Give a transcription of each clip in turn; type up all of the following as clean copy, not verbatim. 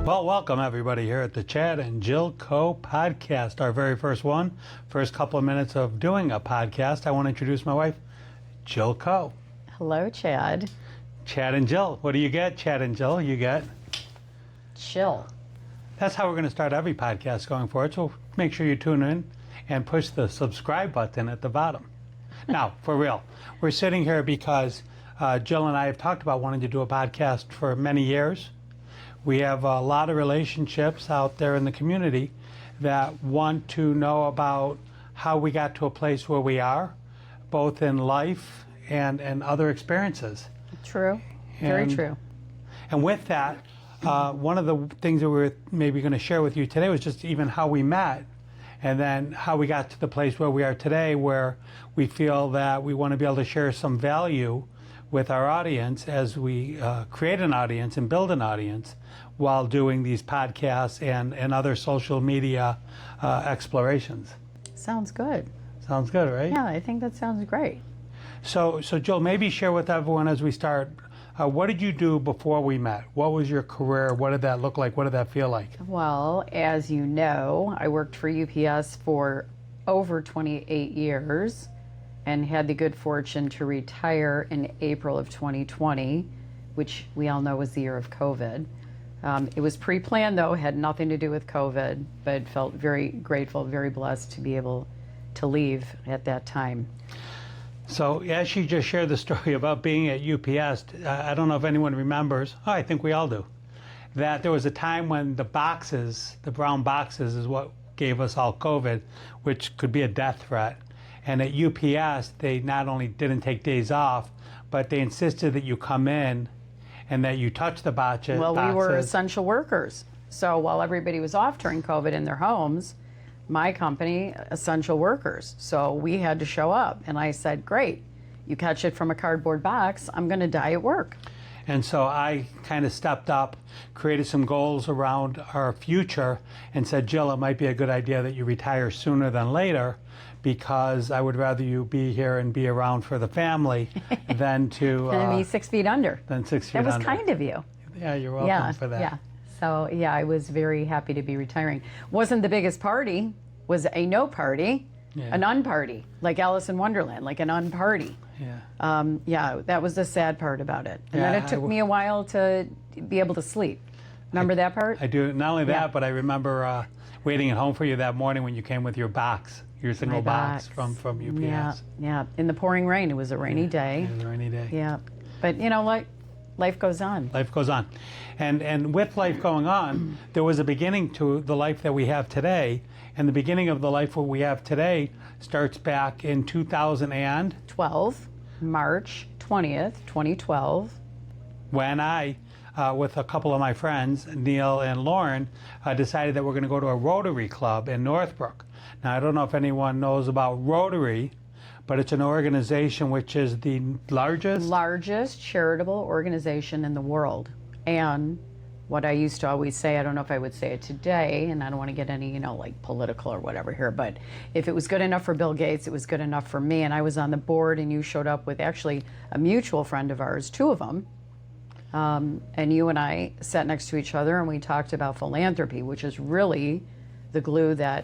Well, welcome everybody here at the Chad and Jill Co. podcast, our very first one. First couple of minutes of doing a podcast, I want to introduce my wife, Jill Co. Hello, Chad. Chad and Jill. What do you get, Chad and Jill? You get? Chill. That's how we're going to start every podcast going forward, so make sure you tune in and push the subscribe button at the bottom. Now, for real, we're sitting here because Jill and I have talked about wanting to do a podcast for many years. We have a lot of relationships out there in the community that want to know about how we got to a place where we are, both in life and other experiences. True. Very true. And with that, one of the things that we're maybe going to share with you today was just even how we met, and then how we got to the place where we are today, where we feel that we want to be able to share some value with our audience as we create an audience and build an audience while doing these podcasts and other social media explorations. Sounds good. Sounds good, right? Yeah, I think that sounds great. So Jill, maybe share with everyone as we start, what did you do before we met? What was your career? What did that look like? What did that feel like? Well, as you know, I worked for UPS for over 28 years and had the good fortune to retire in April of 2020, which we all know was the year of COVID. It was pre-planned though, had nothing to do with COVID, but felt very grateful, very blessed to be able to leave at that time. So as she just shared the story about being at UPS, I don't know if anyone remembers, I think we all do, that there was a time when the boxes, the brown boxes is what gave us all COVID, which could be a death threat. And at UPS, they not only didn't take days off, but they insisted that you come in and that you touch the boxes. Well, we were essential workers. So while everybody was off during COVID in their homes, my company, essential workers. So we had to show up. And I said, great, you catch it from a cardboard box, I'm going to die at work. And so I kind of stepped up, created some goals around our future, and said, Jill, it might be a good idea that you retire sooner than later, because I would rather you be here and be around for the family than to... and be 6 feet under. Than 6 feet under. That was kind of you. Yeah, you're welcome for that. Yeah. So, yeah, I was very happy to be retiring. Wasn't the biggest party, was a no party, an unparty, like Alice in Wonderland, like an unparty. Yeah. Yeah, that was the sad part about it. And then it took me a while to be able to sleep. Remember that part? I do. Not only that, but I remember waiting at home for you that morning when you came with your box, your single box from UPS. Yeah. In the pouring rain. It was a rainy day. It was a rainy day. Yeah. But you know what? Life goes on. Life goes on. And with life going on, there was a beginning to the life that we have today. And the beginning of the life that we have today starts back in 2012. March 20th, 2012. When I, with a couple of my friends, Neil and Lauren, decided that we're going to go to a Rotary Club in Northbrook. Now, I don't know if anyone knows about Rotary, but it's an organization which is the largest charitable organization in the world. And what I used to always say, I don't know if I would say it today, and I don't want to get any, like political or whatever here, but if it was good enough for Bill Gates, it was good enough for me. And I was on the board, and you showed up with actually a mutual friend of ours, two of them. And you and I sat next to each other, and we talked about philanthropy, which is really the glue that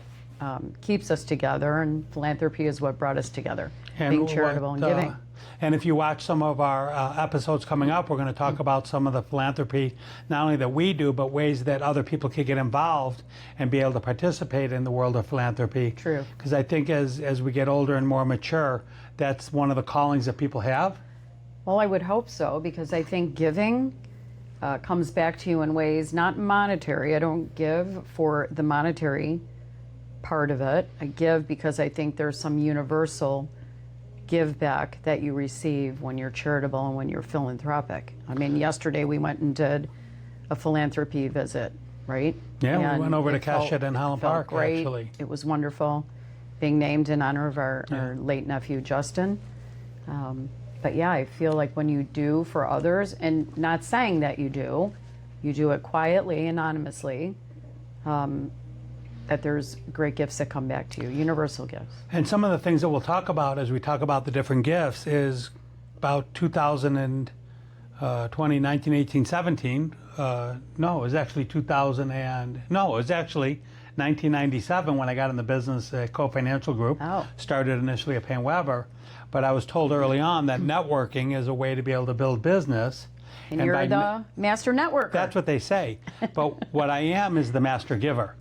keeps us together, and philanthropy is what brought us together, being charitable and giving. And if you watch some of our episodes coming up, we're going to talk about some of the philanthropy, not only that we do, but ways that other people can get involved and be able to participate in the world of philanthropy. True. Because I think as we get older and more mature, that's one of the callings that people have. Well, I would hope so, because I think giving comes back to you in ways not monetary. I don't give for the monetary part of it. I give because I think there's some universal give back that you receive when you're charitable and when you're philanthropic. I mean, yesterday we went and did a philanthropy visit, right? Yeah, and we went over to Cashet in Highland Park, great. Actually. It was wonderful being named in honor of our late nephew, Justin. But yeah, I feel like when you do for others, and not saying that you do it quietly, anonymously, that there's great gifts that come back to you, universal gifts. And some of the things that we'll talk about as we talk about the different gifts is about 2000 and 2019, 18, 17. No, it was actually 2000 and no, it was actually 1997 when I got in the business at Co Financial Group. Oh. Started initially at Payne, but I was told early on that networking is a way to be able to build business. And you're the master networker. That's what they say. But what I am is the master giver.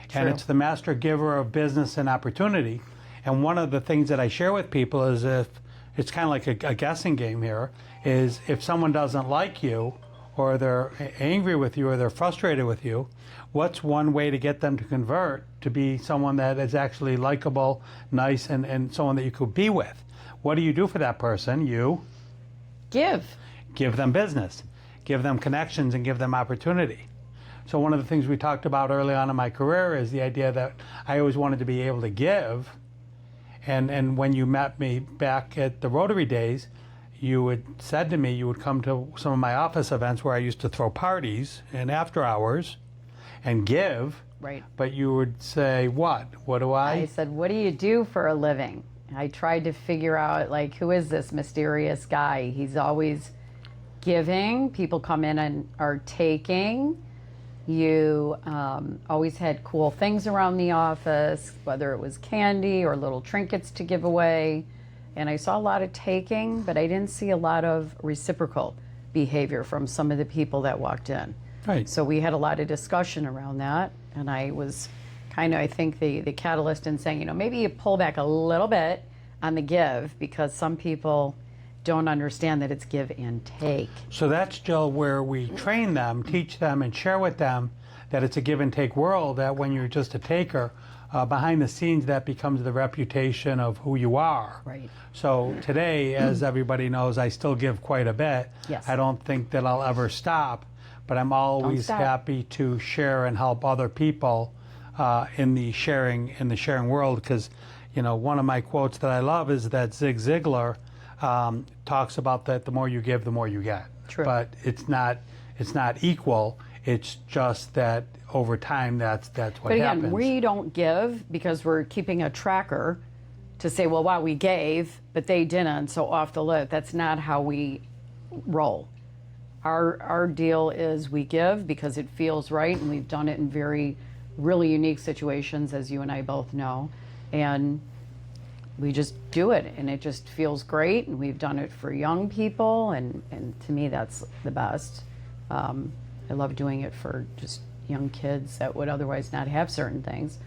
True. And it's the master giver of business and opportunity. And one of the things that I share with people is if it's kind of like a guessing game here, is if someone doesn't like you or they're angry with you or they're frustrated with you, what's one way to get them to convert to be someone that is actually likable, nice, and someone that you could be with? What do you do for that person? You give them business, give them connections, and give them opportunity. So one of the things we talked about early on in my career is the idea that I always wanted to be able to give. And when you met me back at the Rotary days, you had said to me you would come to some of my office events where I used to throw parties and after hours and give. Right. But you would say, what? What do I said, what do you do for a living? I tried to figure out, like, who is this mysterious guy? He's always giving. People come in and are taking. You always had cool things around the office, whether it was candy or little trinkets to give away. And I saw a lot of taking, but I didn't see a lot of reciprocal behavior from some of the people that walked in. Right. So we had a lot of discussion around that. And I was kind of, I think, the catalyst in saying, maybe you pull back a little bit on the give, because some people don't understand that it's give and take. So that's, Jill, where we train them, teach them, and share with them that it's a give and take world, that when you're just a taker, behind the scenes that becomes the reputation of who you are. Right. So today, as everybody knows, I still give quite a bit. Yes. I don't think that I'll ever stop, but I'm always happy to share and help other people in the sharing world, because one of my quotes that I love is that Zig Ziglar talks about that the more you give, the more you get. True. But it's not equal. It's just that over time, that's what happens. But again, we don't give because we're keeping a tracker to say, well, wow, we gave, but they didn't, so off the list. That's not how we roll. Our deal is we give because it feels right, and we've done it in really unique situations, as you and I both know. And we just do it, and it just feels great, and we've done it for young people, and to me, that's the best. I love doing it for just young kids that would otherwise not have certain things.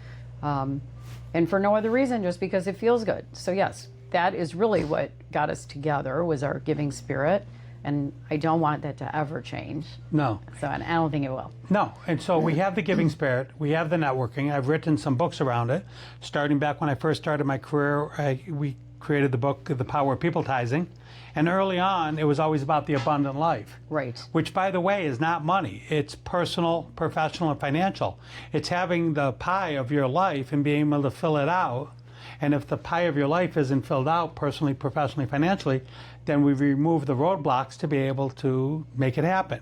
And for no other reason, just because it feels good. So yes, that is really what got us together, was our giving spirit, and I don't want that to ever change. No. So, and I don't think it will. No, and so we have the giving spirit, we have the networking. I've written some books around it. Starting back when I first started my career, we created the book, The Power of Peopletizing. And early on, it was always about the abundant life. Right. Which, by the way, is not money. It's personal, professional, and financial. It's having the pie of your life and being able to fill it out. And if the pie of your life isn't filled out personally, professionally, financially, then we remove the roadblocks to be able to make it happen.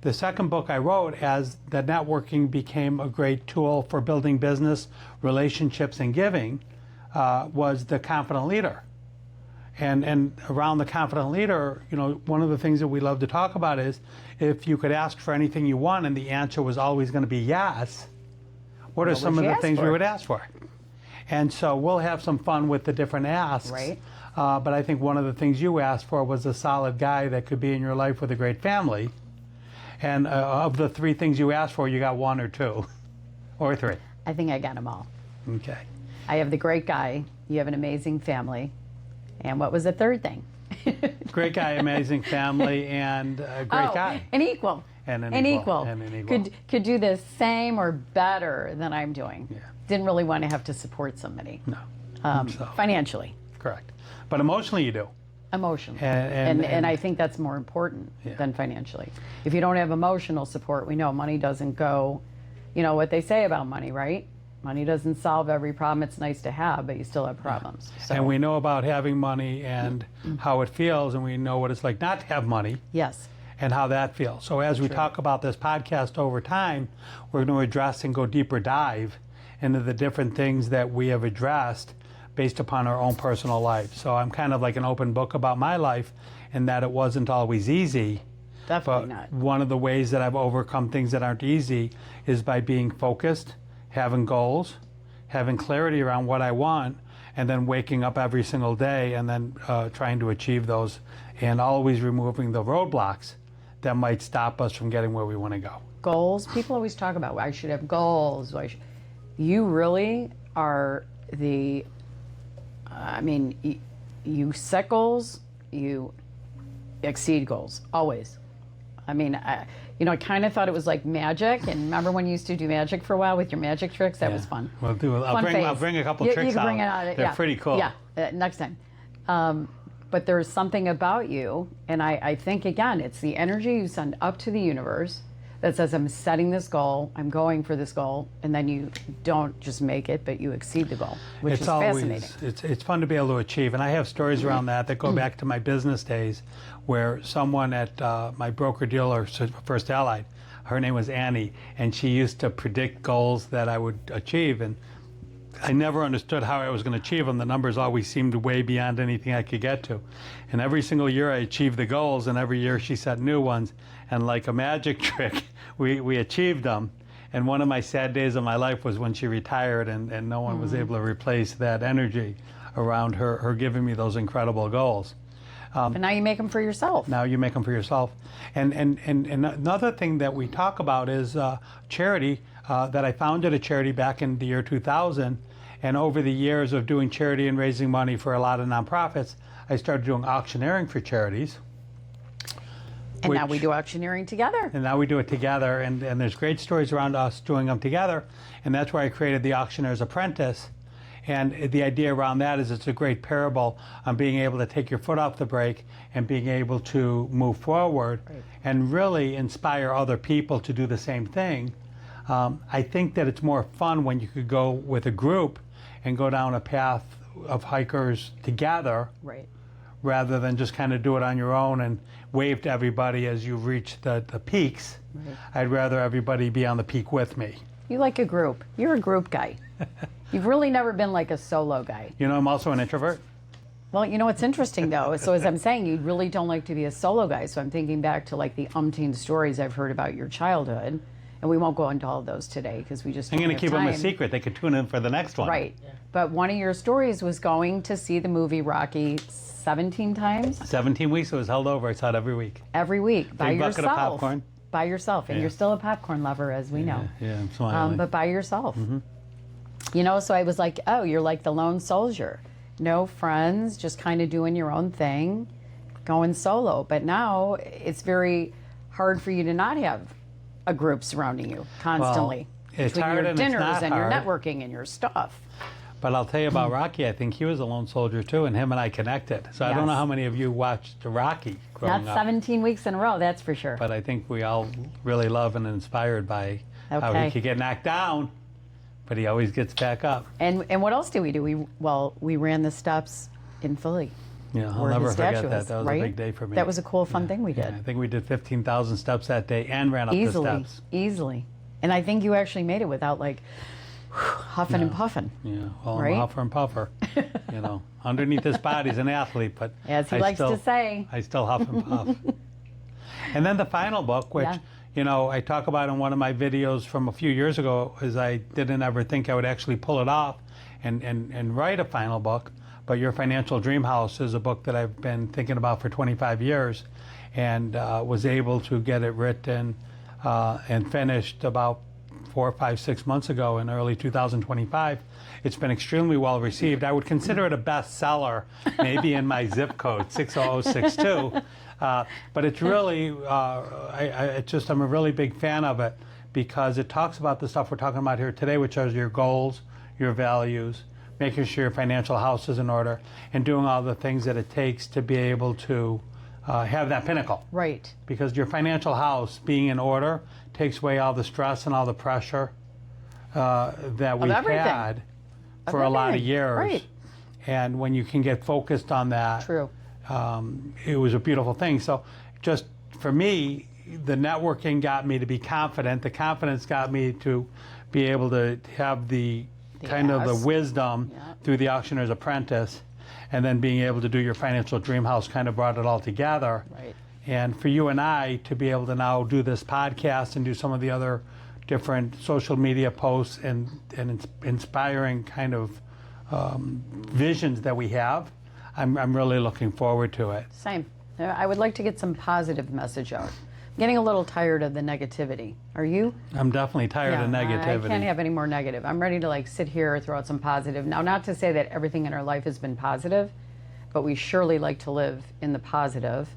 The second book I wrote, as the networking became a great tool for building business, relationships, and giving, was The Confident Leader. And around The Confident Leader, one of the things that we love to talk about is if you could ask for anything you want and the answer was always going to be yes, what are some of the things we would ask for? And so we'll have some fun with the different asks. Right. But I think one of the things you asked for was a solid guy that could be in your life with a great family. And of the three things you asked for, you got one or two, or three. I think I got them all. Okay. I have the great guy. You have an amazing family. And what was the third thing? Great guy, amazing family, and a great guy. An equal. And an equal. Could do the same or better than I'm doing. Yeah. Didn't really want to have to support somebody. No. Financially. Correct. But emotionally you do. Emotionally. And I think that's more important than financially. If you don't have emotional support, we know money doesn't go, what they say about money, right? Money doesn't solve every problem. It's nice to have, but you still have problems. So. And we know about having money and how it feels, and we know what it's like not to have money. Yes. And how that feels. So as we talk about this podcast over time, we're going to address and go deeper dive into the different things that we have addressed based upon our own personal life. So I'm kind of like an open book about my life, and that it wasn't always easy. Definitely But not. one of the ways that I've overcome things that aren't easy is by being focused, having goals, having clarity around what I want, and then waking up every single day and then trying to achieve those, and always removing the roadblocks that might stop us from getting where we want to go. Goals. People always talk about, I should have goals. You really are the, you set goals, you exceed goals, always. I kind of thought it was like magic. And remember when you used to do magic for a while with your magic tricks? That was fun. We'll do it. I'll bring a couple tricks you can out. bring it out. They're pretty cool. Yeah, next time. But there's something about you, and I think, again, it's the energy you send up to the universe that says, I'm setting this goal, I'm going for this goal, and then you don't just make it, but you exceed the goal, which is fascinating. It's fun to be able to achieve, and I have stories around that go back to my business days, where someone at my broker-dealer, First Allied, her name was Annie, and she used to predict goals that I would achieve, and I never understood how I was going to achieve them. The numbers always seemed way beyond anything I could get to. And every single year I achieved the goals, and every year she set new ones. And like a magic trick, we achieved them. And one of my sad days of my life was when she retired, and no one was able to replace that energy around her giving me those incredible goals. But now you make them for yourself. Now you make them for yourself. And another thing that we talk about is charity, that I founded a charity back in the year 2000. And over the years of doing charity and raising money for a lot of nonprofits, I started doing auctioneering for charities. And now we do auctioneering together. And now we do it together. And there's great stories around us doing them together. And that's why I created the Auctioneer's Apprentice. And the idea around that is it's a great parable on being able to take your foot off the brake and being able to move forward and really inspire other people to do the same thing. I think that it's more fun when you could go with a group and go down a path of hikers together, rather than just kind of do it on your own and wave to everybody as you reach the peaks. I'd rather everybody be on the peak with me. You like a group. You're a group guy. You've really never been like a solo guy. You know, I'm also an introvert. Well, you know what's interesting though, so as I'm saying, you really don't like to be a solo guy. So I'm thinking back to like the umpteen stories I've heard about your childhood. And we won't go into all of those today because we just I'm don't going to have keep them a time. secret. They could tune in for the next one. Right. But one of your stories was going to see the movie Rocky 17 times? 17 weeks it was held over. I saw it every week. Every week. By Big yourself. bucket of popcorn. By yourself. And Yeah. you're still a popcorn lover, as we know. Yeah, I'm smiling. But by yourself. You know, so I was like, oh, you're like the lone soldier. No friends, just kind of doing your own thing, going solo. But now it's very hard for you to not have a group surrounding you constantly. It's between hard your and it's dinners not and your hard. networking and your stuff. But I'll tell you about Rocky. I think he was a lone soldier too, and him and I connected. So I don't know Yes. how many of you watched Rocky growing Not up. 17 weeks in a row, that's for sure. But I think we all really love and inspired by how Okay. he could get knocked down, but he always gets back up. And what else did we do? We ran the steps in Philly. Yeah, I'll where never his forget statue that. is, That was right? a big day for me. That was a cool, fun thing we did. Yeah, I think we did 15,000 steps that day and ran up the steps. Easily. And I think you actually made it without like huffing and puffing. Yeah, well, Right? I'm a huffer and puffer. You know, underneath this body's an athlete, but As he I likes still, to say. I still huff and puff. And then the final book, which, Yeah. you know, I talk about in one of my videos from a few years ago, is I didn't ever think I would actually pull it off and write a final book. But Your Financial Dream House is a book that I've been thinking about for 25 years and was able to get it written and finished about 4, 5, 6 months ago in early 2025. It's been extremely well received. I would consider it a bestseller, maybe in my zip code, 60062. But it's really, I'm a really big fan of it because it talks about the stuff we're talking about here today, which are your goals, your values, making sure your financial house is in order, and doing all the things that it takes to be able to have that pinnacle. Right. Because your financial house being in order takes away all the stress and all the pressure that we've everything. had for a lot of everything. years. Right. And when you can get focused on that, True. it was a beautiful thing. So just for me, the networking got me to be confident. The confidence got me to be able to have the kind of the Yes. wisdom Yeah. through the Auctioneer's Apprentice. and then being able to do your financial dream house kind of brought it all together. Right. And for you and I to be able to now do this podcast and do some of the other different social media posts and inspiring kind of visions that we have, I'm really looking forward to it. Same. I would like to get some positive message out. I'm getting a little tired of the negativity. Are you? I'm definitely tired of negativity. I can't have any more negative. I'm ready to like sit here, throw out some positive. Now, not to say that everything in our life has been positive, but we surely like to live in the positive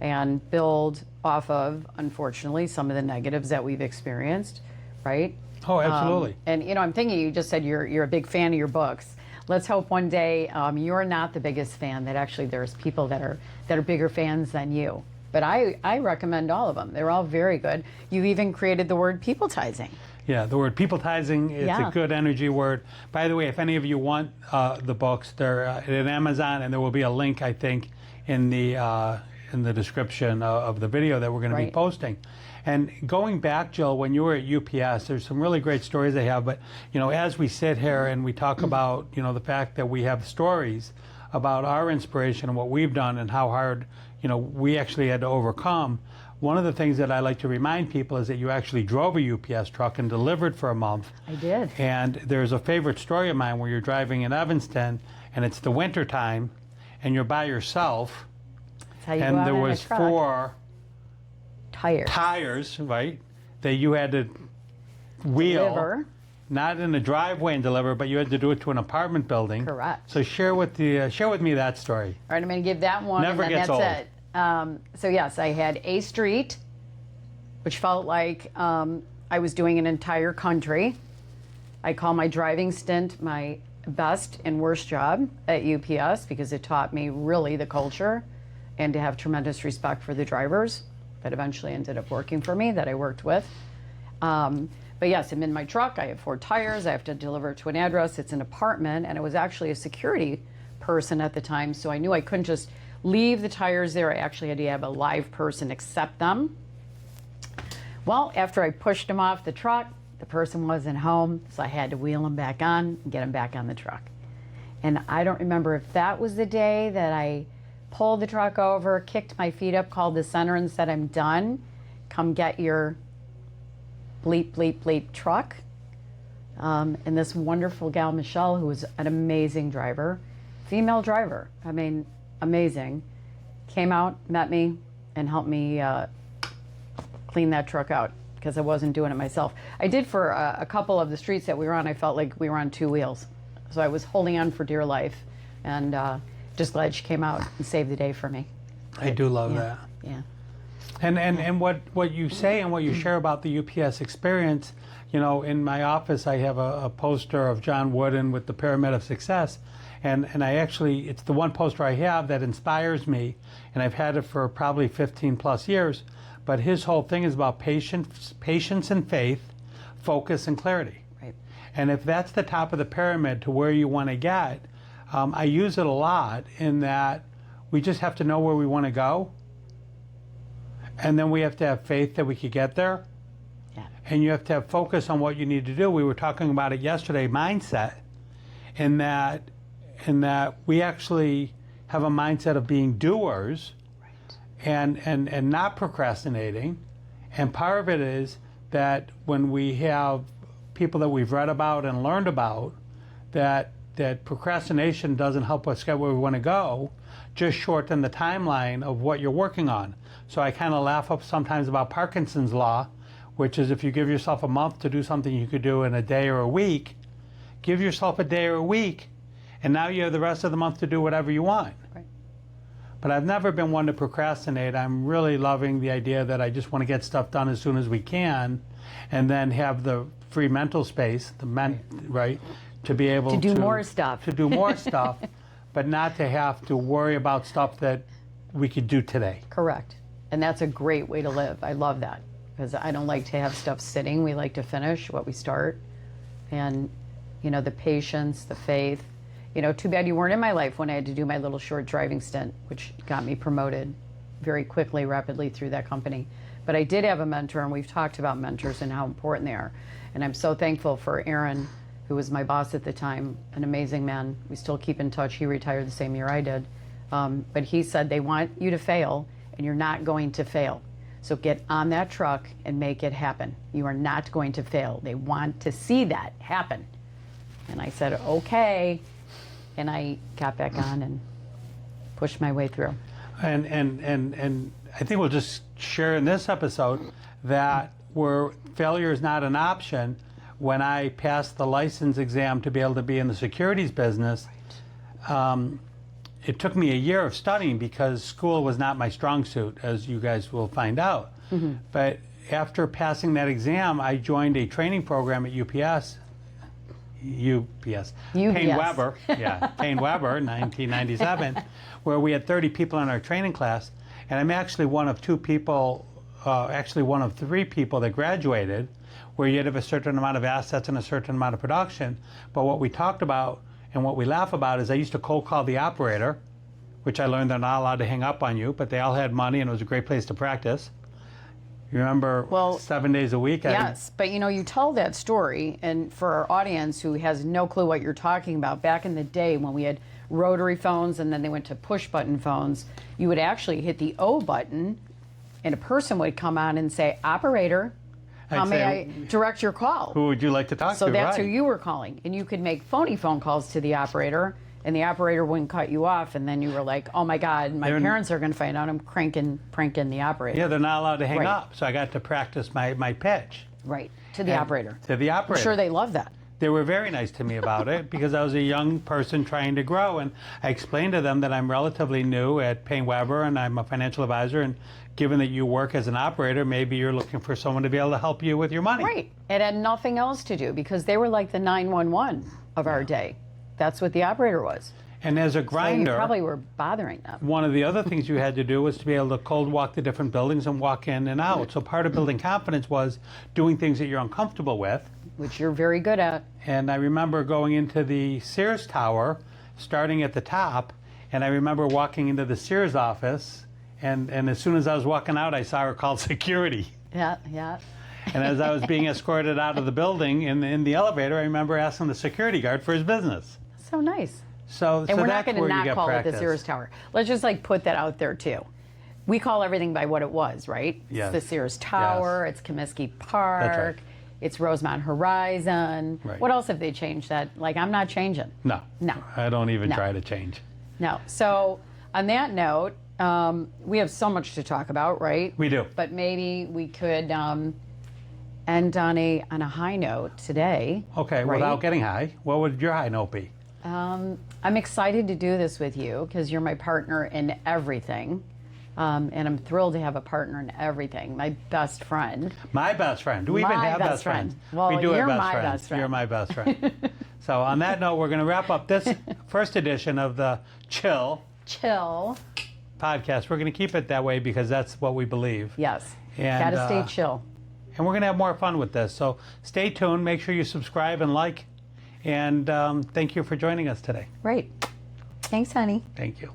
and build off of, unfortunately, some of the negatives that we've experienced, right? Oh, absolutely. And you know, I'm thinking, you just said you're a big fan of your books. Let's hope one day you're not the biggest fan, that actually there's people that are bigger fans than you. But I recommend all of them. They're all very good. You even created the word peopletizing. Yeah, the word peopletizing is a good energy word. By the way, if any of you want the books, they're at Amazon, and there will be a link, I think, in the description of the video that we're going to be posting. And going back, Jill, when you were at UPS, there's some really great stories they have. But you know, as we sit here and we talk about, you know, the fact that we have stories about our inspiration and what we've done and how hard, you know, we actually had to overcome. One of the things that I like to remind people is that you actually drove a UPS truck and delivered for a month. I did. And there's a favorite story of mine where you're driving in Evanston and it's the winter time and you're by yourself. That's how you And go out there in a was truck. 4 tires, right, that you had to wheel, Deliver. not in a driveway and deliver, but you had to do it to an apartment building. Correct. So share with me that story. All right, I'm going to give that one, Never and then gets that's old. it. So yes, I had a street, which felt like I was doing an entire country. I call my driving stint my best and worst job at UPS because it taught me really the culture and to have tremendous respect for the drivers that eventually ended up working for me, that I worked with. But yes, I'm in my truck. I have 4 tires. I have to deliver to an address. It's an apartment, and it was actually a security person at the time, so I knew I couldn't just leave the tires there. I actually had to have a live person accept them. Well, after I pushed them off the truck, the person wasn't home, so I had to wheel them back on and get them back on the truck. And I don't remember if that was the day that I pulled the truck over, kicked my feet up, called the center and said, I'm done. Come get your bleep, bleep, bleep truck. And this wonderful gal, Michelle, who was an amazing driver, female driver, I mean, amazing, came out, met me, and helped me clean that truck out because I wasn't doing it myself. I did for a couple of the streets that we were on. I felt like we were on 2 wheels. So I was holding on for dear life, and just glad she came out and saved the day for me. I do love that. Yeah. And what you say and what you share about the UPS experience, you know, in my office I have a poster of John Wooden with the Pyramid of Success, and I actually, it's the one poster I have that inspires me, and I've had it for probably 15 plus years, but his whole thing is about patience and faith, focus and clarity. Right. And if that's the top of the pyramid to where you want to get, I use it a lot in that we just have to know where we want to go, and then we have to have faith that we could get there. Yeah. And you have to have focus on what you need to do. We were talking about it yesterday, mindset, in that we actually have a mindset of being doers, right, and not procrastinating. And part of it is that when we have people that we've read about and learned about, that procrastination doesn't help us get where we want to go, just shorten the timeline of what you're working on. So I kind of laugh up sometimes about Parkinson's law, which is if you give yourself a month to do something you could do in a day or a week, give yourself a day or a week, and now you have the rest of the month to do whatever you want. Right. But I've never been one to procrastinate. I'm really loving the idea that I just want to get stuff done as soon as we can, and then have the free mental space, right, to be able to do more stuff. To do more stuff, but not to have to worry about stuff that we could do today. Correct. And that's a great way to live. I love that because I don't like to have stuff sitting. We like to finish what we start. And, you know, the patience, the faith. You know, too bad you weren't in my life when I had to do my little short driving stint, which got me promoted very quickly, rapidly through that company. But I did have a mentor, and we've talked about mentors and how important they are. And I'm so thankful for Aaron, who was my boss at the time, an amazing man. We still keep in touch. He retired the same year I did. But he said, they want you to fail, and you're not going to fail. So get on that truck and make it happen. You are not going to fail. They want to see that happen. And I said, okay. And I got back on and pushed my way through. And I think we'll just share in this episode that where failure is not an option. When I passed the license exam to be able to be in the securities business, it took me a year of studying because school was not my strong suit, as you guys will find out. Mm-hmm. But after passing that exam, I joined a training program at UPS. Payne Weber, Payne Weber, 1997, where we had 30 people in our training class, and I'm actually one of 3 people that graduated, where you had to have a certain amount of assets and a certain amount of production. But what we talked about and what we laugh about is I used to cold call the operator, which I learned they're not allowed to hang up on you, but they all had money and it was a great place to practice. You remember 7 days a week? Yes, but you tell that story, and for our audience who has no clue what you're talking about, back in the day when we had rotary phones and then they went to push button phones, you would actually hit the O button and a person would come on and say, operator, how may I direct your call? Who would you like to talk to? So that's who you were calling, and you could make phony phone calls to the operator, and the operator wouldn't cut you off, and then you were like, oh my God, my parents are going to find out I'm pranking the operator. Yeah, they're not allowed to hang up, so I got to practice my pitch. Right, to the operator. To the operator. I'm sure they love that. They were very nice to me about it because I was a young person trying to grow, and I explained to them that I'm relatively new at Payne Weber and I'm a financial advisor, and given that you work as an operator, maybe you're looking for someone to be able to help you with your money. Right. It had nothing else to do because they were like the 911 of our day. That's what the operator was. And as a grinder, so you probably were bothering them. One of the other things you had to do was to be able to cold walk the different buildings and walk in and out. So part of building confidence was doing things that you're uncomfortable with. Which you're very good at. And I remember going into the Sears Tower, starting at the top, and I remember walking into the Sears office, and as soon as I was walking out, I saw her called security. Yeah. And as I was being escorted out of the building in the elevator, I remember asking the security guard for his business. So nice. And we're not going to not call it the Sears Tower. Let's just put that out there too. We call everything by what it was, right? Yes. It's the Sears Tower, it's Comiskey Park, that's right. It's Rosemont Horizon. Right. What else have they changed that? I'm not changing. No. I don't even try to change. No. So on that note, we have so much to talk about, right? We do. But maybe we could end on a high note today. Okay, right? Without getting high, what would your high note be? I'm excited to do this with you because you're my partner in everything. And I'm thrilled to have a partner in everything. My best friend. My best friend. Do we even have best friends? Well, we do you're have my friends. best friend. You're my best friend. So on that note, we're going to wrap up this first edition of the Chill podcast. We're going to keep it that way because that's what we believe. Yes. And, gotta stay chill. And we're going to have more fun with this. So stay tuned. Make sure you subscribe and like. And thank you for joining us today. Right. Thanks, honey. Thank you.